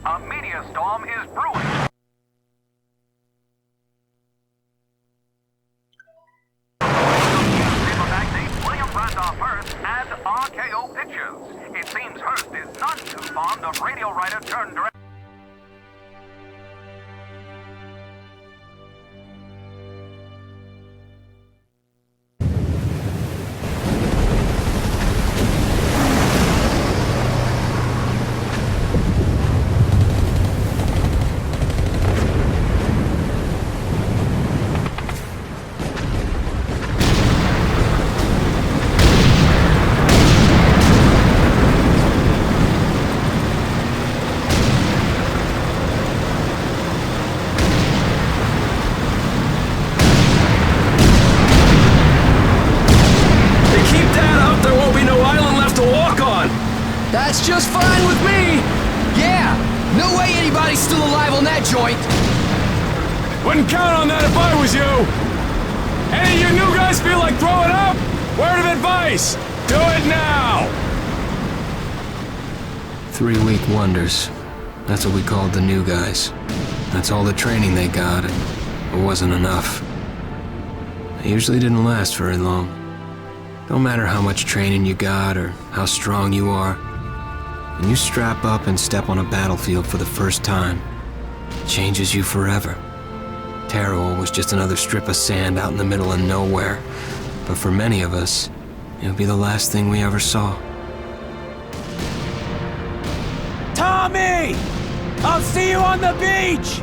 A meteor storm is brewing. Newspaper magnate William Randolph Hearst and RKO Pictures. It seems Hearst is none too fond of radio writer turned director. That's just fine with me! Yeah! No way anybody's still alive on that joint! Wouldn't count on that if I was you! Any of you new guys feel like throwing up? Word of advice! Do it now! 3-week wonders. That's what we called the new guys. That's all the training they got, and it wasn't enough. They usually didn't last very long. Don't matter how much training you got or how strong you are. When you strap up and step on a battlefield for the first time, it changes you forever. Terror was just another strip of sand out in the middle of nowhere, but for many of us, it would be the last thing we ever saw. Tommy! I'll see you on the beach!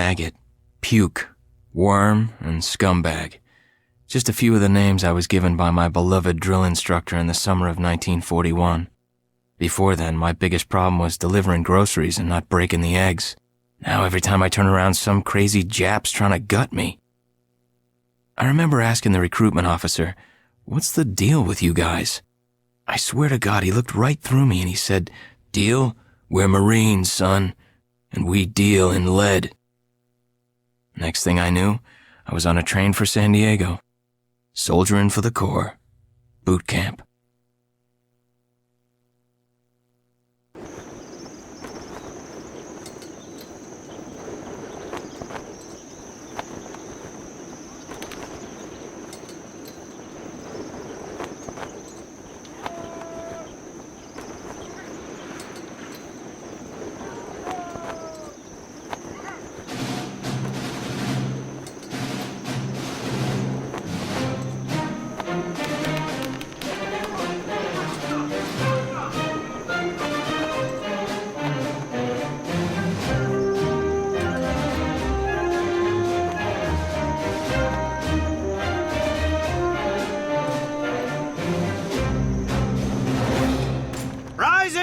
maggot, puke, worm, and scumbag. Just a few of the names I was given by my beloved drill instructor in the summer of 1941. Before then, my biggest problem was delivering groceries and not breaking the eggs. Now every time I turn around, some crazy Jap's trying to gut me. I remember asking the recruitment officer, "What's the deal with you guys?" I swear to God, he looked right through me and he said, "Deal? We're Marines, son, and we deal in lead." Next thing I knew, I was on a train for San Diego. Soldiering for the Corps. Boot camp.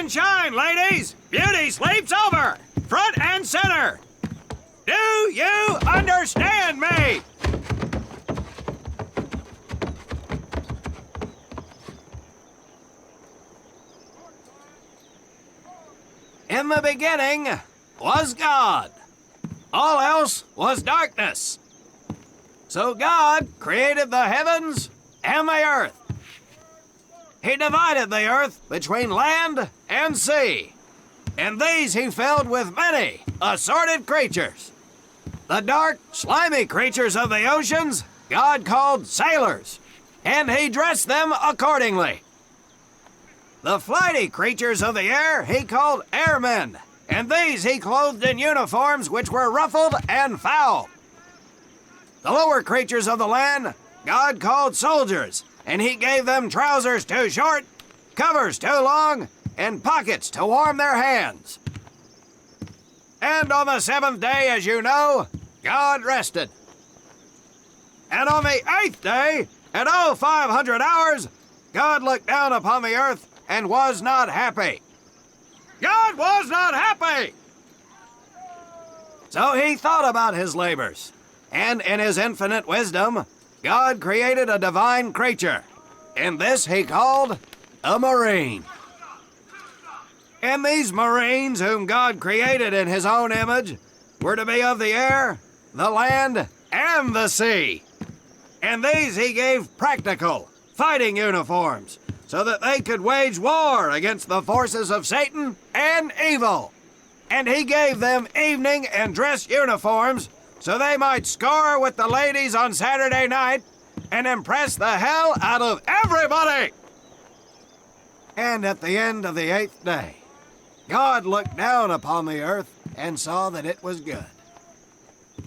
and shine, ladies! Beauty sleeps over! Front and center! Do you understand me? In the beginning was God. All else was darkness. So God created the heavens and the earth. He divided the earth between land and sea, and these he filled with many assorted creatures. The dark, slimy creatures of the oceans God called sailors, and he dressed them accordingly. The flighty creatures of the air he called airmen, and these he clothed in uniforms which were ruffled and foul. The lower creatures of the land God called soldiers, and he gave them trousers too short, covers too long, and pockets to warm their hands. And on the seventh day, as you know, God rested. And on the eighth day, at 0500 hours, God looked down upon the earth and was not happy. God was not happy! So he thought about his labors, and in his infinite wisdom, God created a divine creature, and this he called a Marine. And these Marines, whom God created in his own image, were to be of the air, the land, and the sea. And these he gave practical, fighting uniforms, so that they could wage war against the forces of Satan and evil. And he gave them evening and dress uniforms, so they might score with the ladies on Saturday night and impress the hell out of everybody. And at the end of the eighth day, God looked down upon the earth and saw that it was good.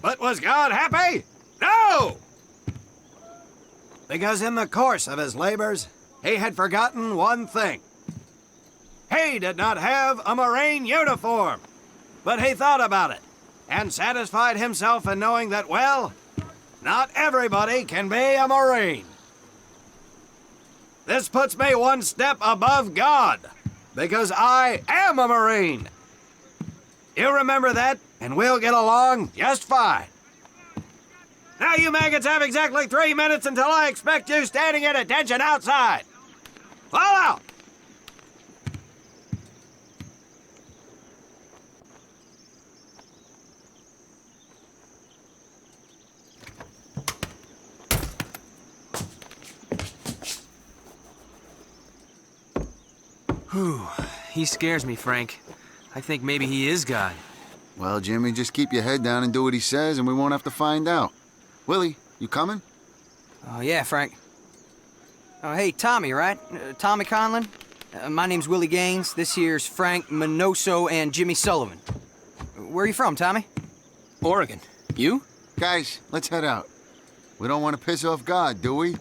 But was God happy? No! Because in the course of his labors, he had forgotten one thing. He did not have a Marine uniform, but he thought about it and satisfied himself in knowing that, well, not everybody can be a Marine. This puts me one step above God, because I am a Marine. You remember that, and we'll get along just fine. Now you maggots have exactly 3 minutes until I expect you standing at attention outside. Fall out! Whew. He scares me, Frank. I think maybe he is God. Well, Jimmy, just keep your head down and do what he says, and we won't have to find out. Willie, you coming? Oh, yeah, Frank. Oh, hey, Tommy, right? Tommy Conlon? My name's Willie Gaines. This here's Frank Minoso and Jimmy Sullivan. Where are you from, Tommy? Oregon. You? Guys, let's head out. We don't want to piss off God, do we?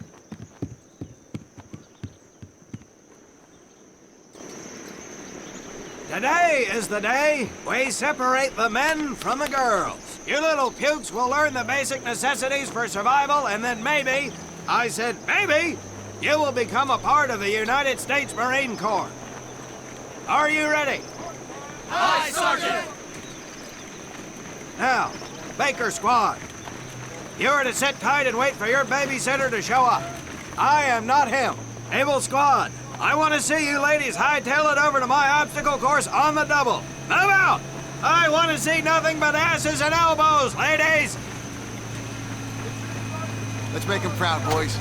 Today is the day we separate the men from the girls. You little pukes will learn the basic necessities for survival, and then maybe, I said maybe, you will become a part of the United States Marine Corps. Are you ready? Aye, Sergeant! Now, Baker Squad, you are to sit tight and wait for your babysitter to show up. I am not him. Able Squad, I want to see you ladies hightail it over to my obstacle course on the double. Move out! I want to see nothing but asses and elbows, ladies! Let's make him proud, boys.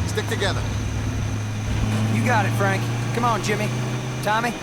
Stick together. You got it, Frank. Come on, Jimmy. Tommy?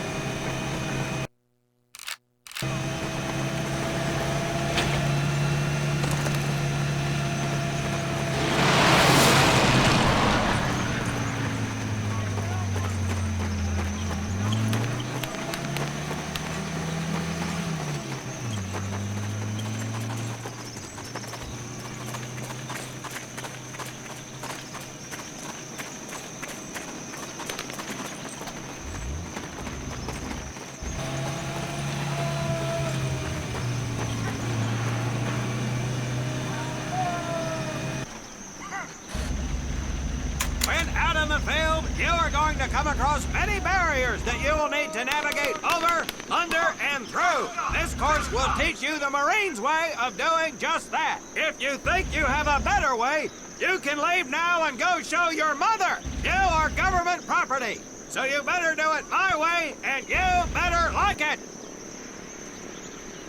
When out in the field, you are going to come across many barriers that you will need to navigate over, under, and through. This course will teach you the Marines' way of doing just that. If you think you have a better way, you can leave now and go show your mother. You are government property, so you better do it my way, and you better like it.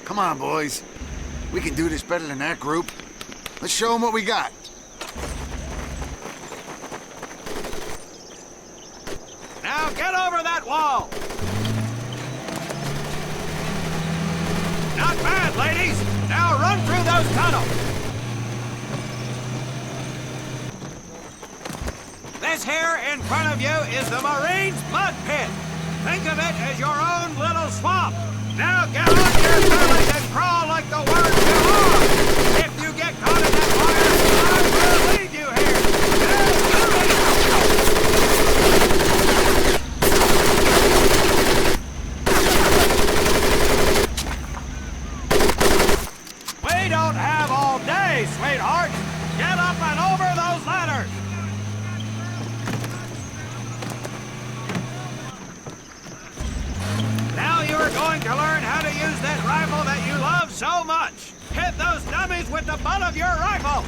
Come on, boys. We can do this better than that group. Let's show them what we got. Now get over that wall. Not bad, ladies. Now run through those tunnels. This here in front of you is the Marines' mud pit. Think of it as your own little swamp. Now get on your bellies and crawl like the worms you are. If you get caught in that fire, I will leave you here. We don't have all day, sweetheart. Get up and over those ladders. Now you're going to learn how to use that rifle that you love so much. Hit those dummies with the butt of your rifle.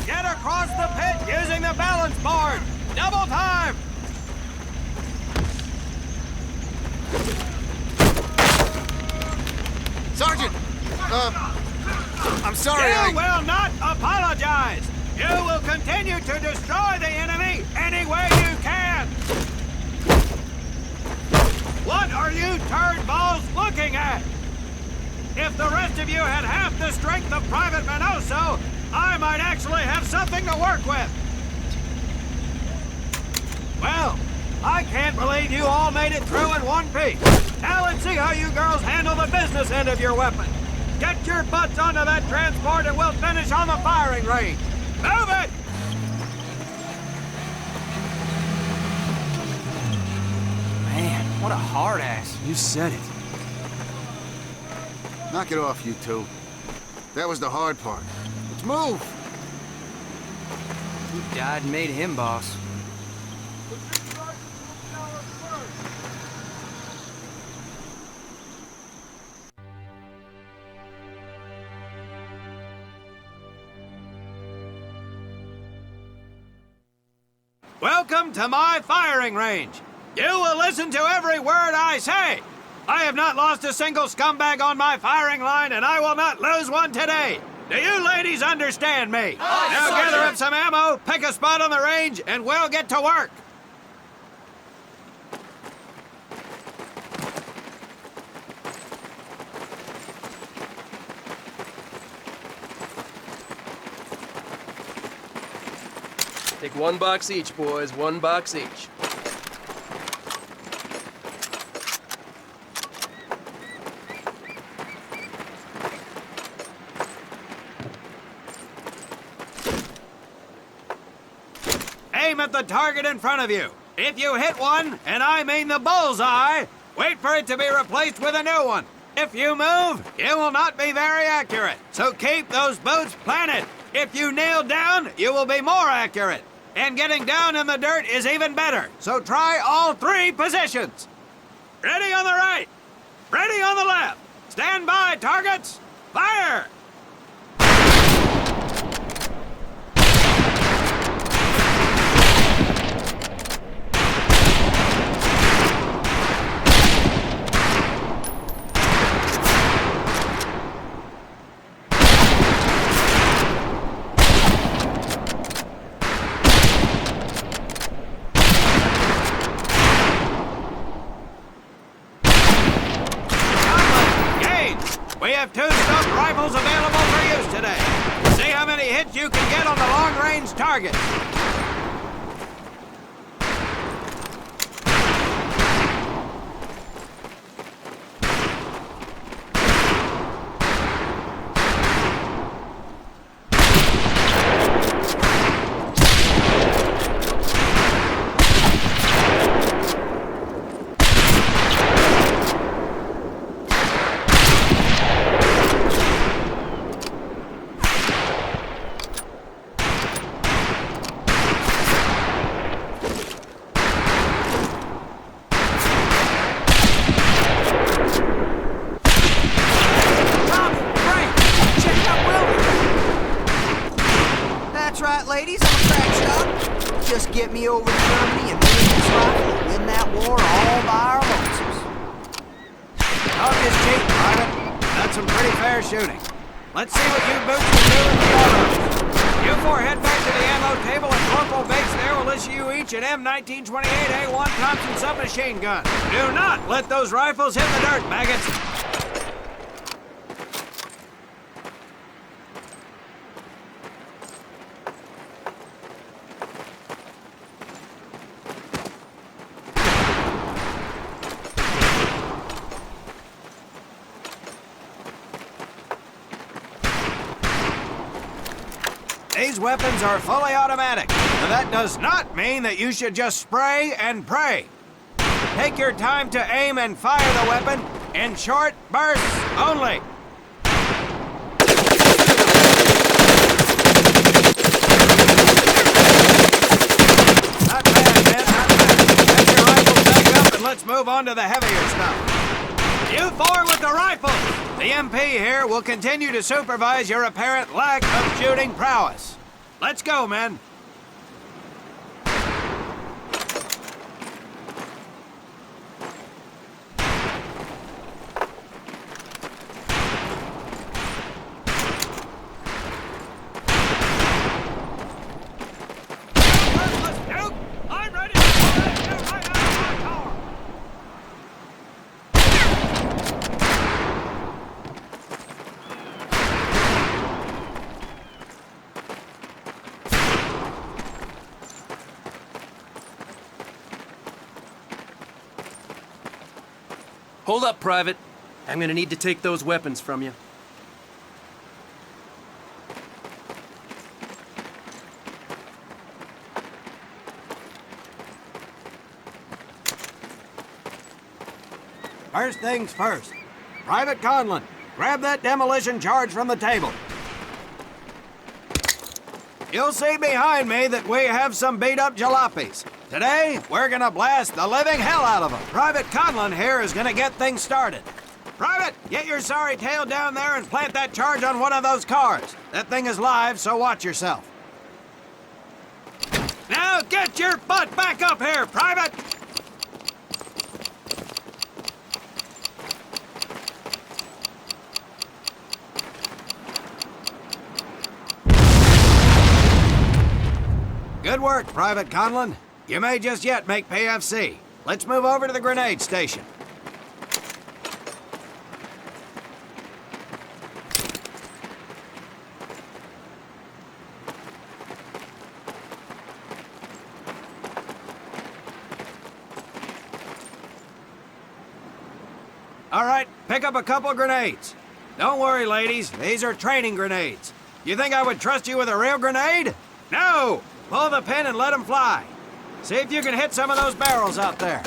Get across the pit using the balance board. Double time. Sergeant! I'm sorry, You will not apologize. You will continue to destroy the enemy any way you can. What are you turnballs looking at? If the rest of you had half the strength of Private Minoso, I might actually have something to work with. Well, I can't believe you all made it through in one piece. Now let's see how you girls handle the business end of your weapon. Get your butts onto that transport and we'll finish on the firing range. Move it! Man, what a hard ass. You said it. Knock it off, you two. That was the hard part. Let's move! Who died and made him boss? Welcome to my firing range. You will listen to every word I say. I have not lost a single scumbag on my firing line, and I will not lose one today. Do you ladies understand me? Now gather up some ammo, pick a spot on the range, and we'll get to work. Take 1 box each, boys. 1 box each. aim at the target in front of you. If you hit one, and I mean the bullseye, wait for it to be replaced with a new one. If you move, it will not be very accurate. So keep those boots planted. If you kneel down, you will be more accurate. And getting down in the dirt is even better. So try all 3 positions. Ready on the right. Ready on the left. Stand by, targets. Fire! We have 2 stumped rifles available for use today. See how many hits you can get on the long-range target. Ladies, I'm a crack shot. Just get me over to Germany and win this rifle and win that war all by our lonesome. Don't just cheat, Private. That's some pretty fair shooting. Let's see what you boots can do in the autos. You 4 head back to the ammo table and Corporal Bates there will issue you each an M1928A1 Thompson submachine gun. Do not let those rifles hit the dirt, maggots. These weapons are fully automatic. Now, that does not mean that you should just spray and pray. Take your time to aim and fire the weapon in short bursts only. Not bad, man, not bad. Get your rifles back up and let's move on to the heavier stuff. You 4 with the rifles. The MP here will continue to supervise your apparent lack of shooting prowess. Let's go, men. I'm ready to fire you right out of my car. Hold up, Private. I'm gonna need to take those weapons from you. First things first. Private Conlon, grab that demolition charge from the table. You'll see behind me that we have some beat-up jalopies. Today, we're gonna blast the living hell out of them. Private Conlon here is gonna get things started. Private, get your sorry tail down there and plant that charge on one of those cars. That thing is live, so watch yourself. Now get your butt back up here, Private! Good work, Private Conlon. You may just yet make PFC. Let's move over to the grenade station. All right, pick up a couple grenades. Don't worry, ladies. These are training grenades. You think I would trust you with a real grenade? No! Pull the pin and let them fly. See if you can hit some of those barrels out there.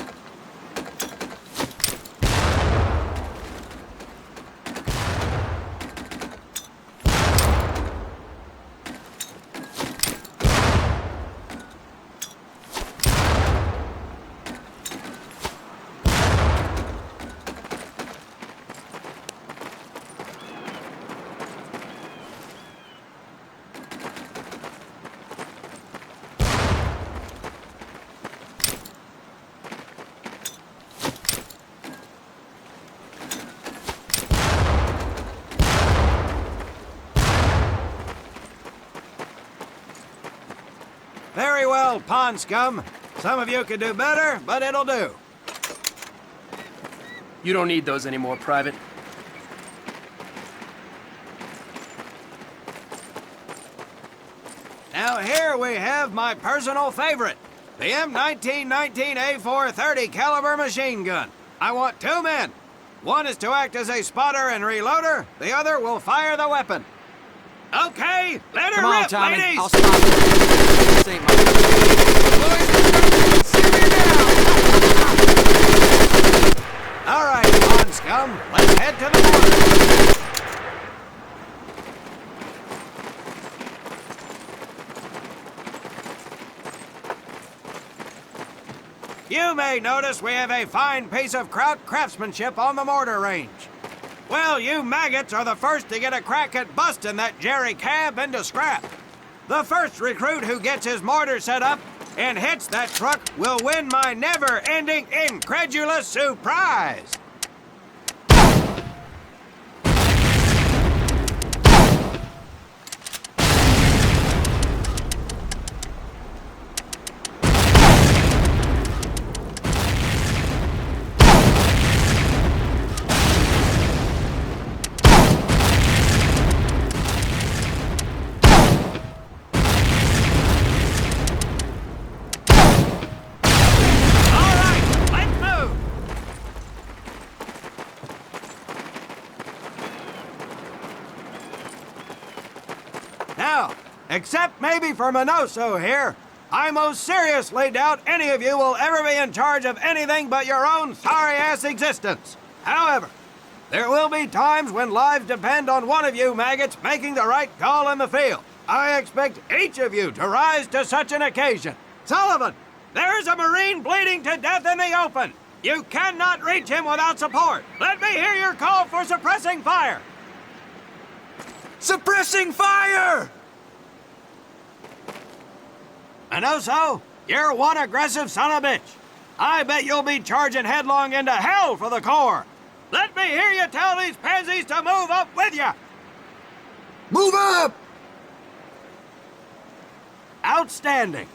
Very well, pond scum. Some of you could do better, but it'll do. You don't need those anymore, Private. Now here we have my personal favorite, the M1919A430 caliber machine gun. I want 2 men. One is to act as a spotter and reloader. The other will fire the weapon. Okay, let her Come on, rip, Tommy. ladies! I'll stop you. This ain't my... All right, pond scum, let's head to the border. You may notice we have a fine piece of Kraut craftsmanship on the mortar range. Well, you maggots are the first to get a crack at busting that Jerry cab into scrap. The first recruit who gets his mortar set up and hits that truck will win my never-ending incredulous surprise. Now, except maybe for Minoso here, I most seriously doubt any of you will ever be in charge of anything but your own sorry-ass existence. However, there will be times when lives depend on one of you maggots making the right call in the field. I expect each of you to rise to such an occasion. Sullivan, there is a Marine bleeding to death in the open. You cannot reach him without support. Let me hear your call for suppressing fire. Suppressing fire! Minoso, you're one aggressive son of a bitch. I bet you'll be charging headlong into hell for the Corps. Let me hear you tell these pansies to move up with you. Move up! Outstanding.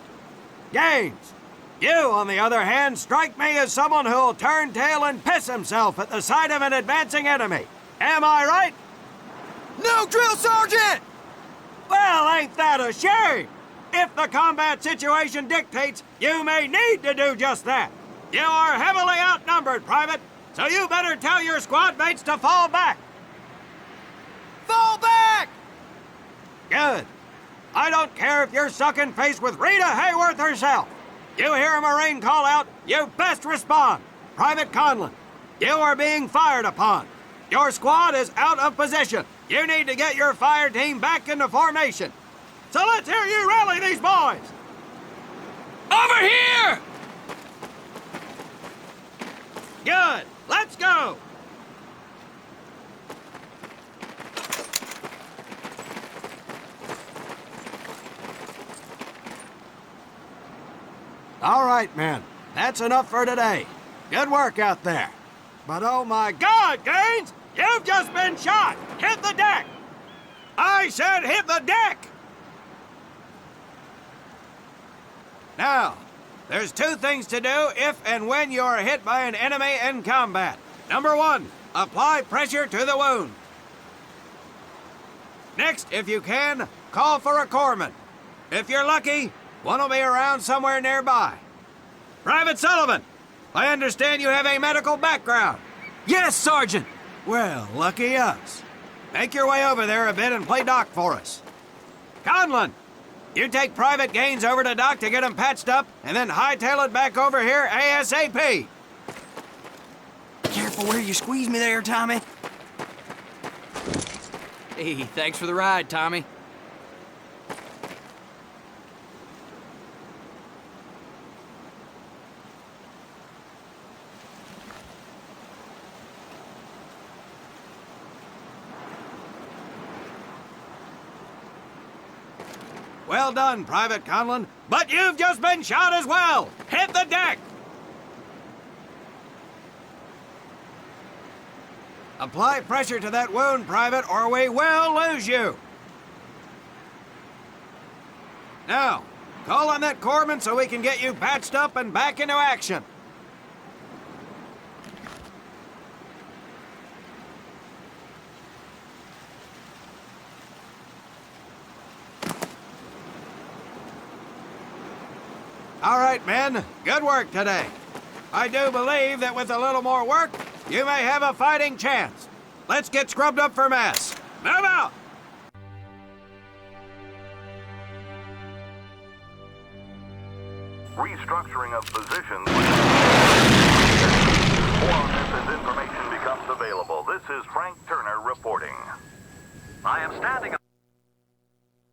Gaines, you, on the other hand, strike me as someone who'll turn tail and piss himself at the sight of an advancing enemy. Am I right? No, drill sergeant! Well, ain't that a shame? If the combat situation dictates, you may need to do just that. You are heavily outnumbered, Private, so you better tell your squad mates to fall back. Fall back! Good. I don't care if you're sucking face with Rita Hayworth herself. You hear a Marine call out, you best respond. Private Conlon, you are being fired upon. Your squad is out of position. You need to get your fire team back into formation. So let's hear you rally these boys. Over here! Good. Let's go. All right, men. That's enough for today. Good work out there. But oh my God, Gaines! You've just been shot! Hit the deck! I said hit the deck! Now, there's 2 things to do if and when you are hit by an enemy in combat. Number 1, apply pressure to the wound. Next, if you can, call for a corpsman. If you're lucky, one will be around somewhere nearby. Private Sullivan, I understand you have a medical background. Yes, Sergeant! Well, lucky us. Make your way over there a bit and play doc for us. Conlon, You take Private Gaines over to Doc to get him patched up, and then hightail it back over here ASAP. Careful where you squeeze me there, Tommy. Hey, thanks for the ride, Tommy. Well done, Private Conlon, but you've just been shot as well. Hit the deck. Apply pressure to that wound, Private, or we will lose you. Now, call on that corpsman so we can get you patched up and back into action. All right, men. Good work today. I do believe that with a little more work, you may have a fighting chance. Let's get scrubbed up for mess. Move out! Restructuring of positions. More as information becomes available. This is Frank Turner reporting. I am standing